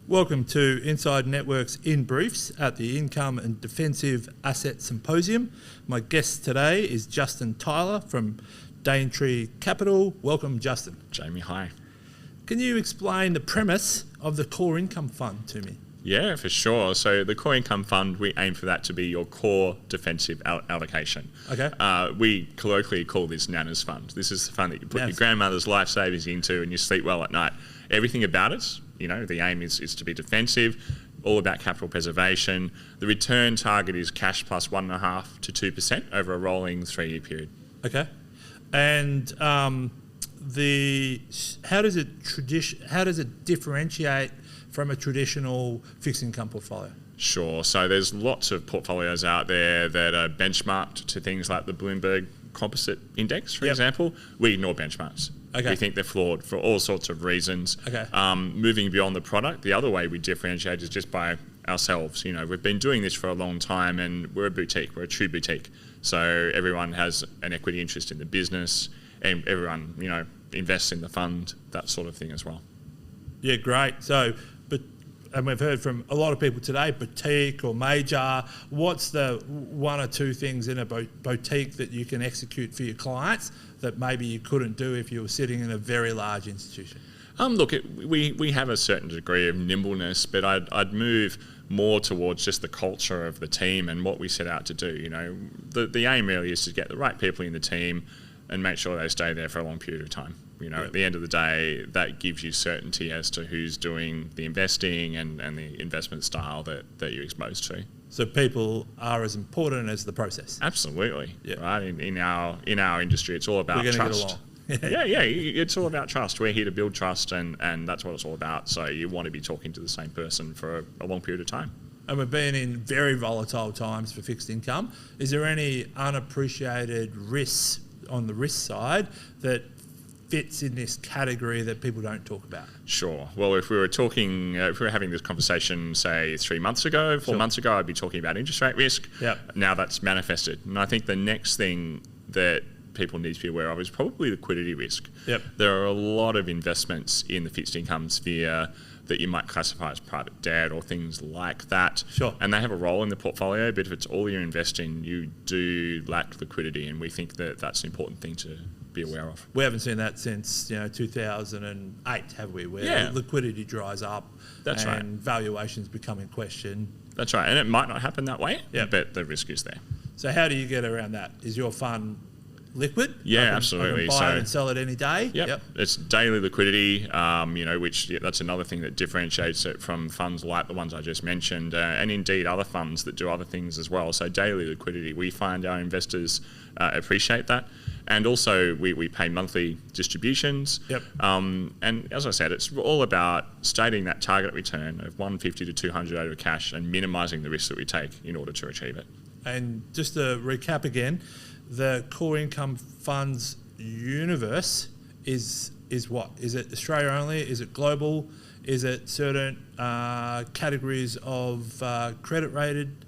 Welcome to Inside Network's INBriefs at the Income and Defensive Asset Symposium. My guest today is Justin Tyler from Daintree Capital. Welcome, Justin. Jamie, hi. Can you explain the premise of the Core Income Fund to me? Yeah, for sure. So the Core Income Fund, we aim for that to be your core defensive allocation. Okay. We colloquially call this Nana's Fund. This is the fund that you put your grandmother's life savings into and you sleep well at night. Everything about it, you know, the aim is to be defensive, all about capital preservation. The return target is cash plus 1.5% to 2% over a rolling 3-year period. Okay. And how does it differentiate from a traditional fixed income portfolio? Sure. So there's lots of portfolios out there that are benchmarked to things like the Bloomberg Composite Index, for example. We ignore benchmarks. Okay. We think they're flawed for all sorts of reasons. Okay. Moving beyond the product, the other way we differentiate is just by ourselves. You know, we've been doing this for a long time and we're a boutique, we're a true boutique. So everyone has an equity interest in the business and everyone, you know, invests in the fund, that sort of thing as well. Yeah, great. So, and we've heard from a lot of people today, boutique or major. What's the one or two things in a boutique that you can execute for your clients that maybe you couldn't do if you were sitting in a very large institution? Look, we have a certain degree of nimbleness, but I'd move more towards just the culture of the team and what we set out to do. You know, the aim really is to get the right people in the team and make sure they stay there for a long period of time. You know, at the end of the day, that gives you certainty as to who's doing the investing and the investment style that you're exposed to. So people are as important as the process. Absolutely. Yeah. Right. In our industry, it's all about trust. Yeah, it's all about trust. We're here to build trust, and that's what it's all about. So you want to be talking to the same person for a long period of time. And we've been in very volatile times for fixed income. Is there any unappreciated risks on the risk side that fits in this category that people don't talk about? Sure. Well, if we were having this conversation, say 3 months ago, 4 months ago, I'd be talking about interest rate risk. Yep. Now that's manifested. And I think the next thing that people need to be aware of is probably liquidity risk. Yep. There are a lot of investments in the fixed income sphere that you might classify as private debt or things like that. Sure. And they have a role in the portfolio, but if it's all you're investing, you do lack liquidity, and we think that that's an important thing to be aware of. We haven't seen that since 2008, have we? Where liquidity dries up. That's right. And valuations become in question. That's right. And it might not happen that way, Yep. but the risk is there. So how do you get around that? Is your fund liquid? Yeah, I absolutely. can buy it and sell it any day? Yep. It's daily liquidity, which that's another thing that differentiates it from funds like the ones I just mentioned, and indeed other funds that do other things as well. So daily liquidity, we find our investors appreciate that. And also we pay monthly distributions. Yep. And as I said, it's all about stating that target return of 150 to 200 over cash and minimising the risk that we take in order to achieve it. And just to recap again, the Core Income Fund's universe is what? Is it Australia only? Is it global? Is it certain categories of credit rated?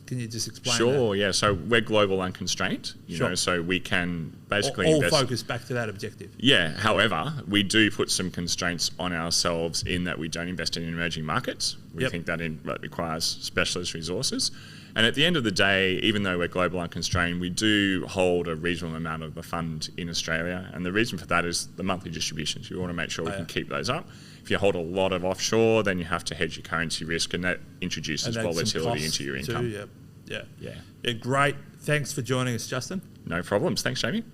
Can you just explain that? Sure, yeah. So we're global unconstrained, you know, so we can basically all focus back to that objective. Yeah, however, we do put some constraints on ourselves in that we don't invest in emerging markets. We think that requires specialist resources. And at the end of the day, even though we're global unconstrained, we do hold a reasonable amount of the fund in Australia. And the reason for that is the monthly distributions. We want to make sure we can keep those up. If you hold a lot of offshore, then you have to hedge your currency risk, and that introduces volatility into your income. Yeah, great. Thanks for joining us, Justin. No problems. Thanks, Jamie.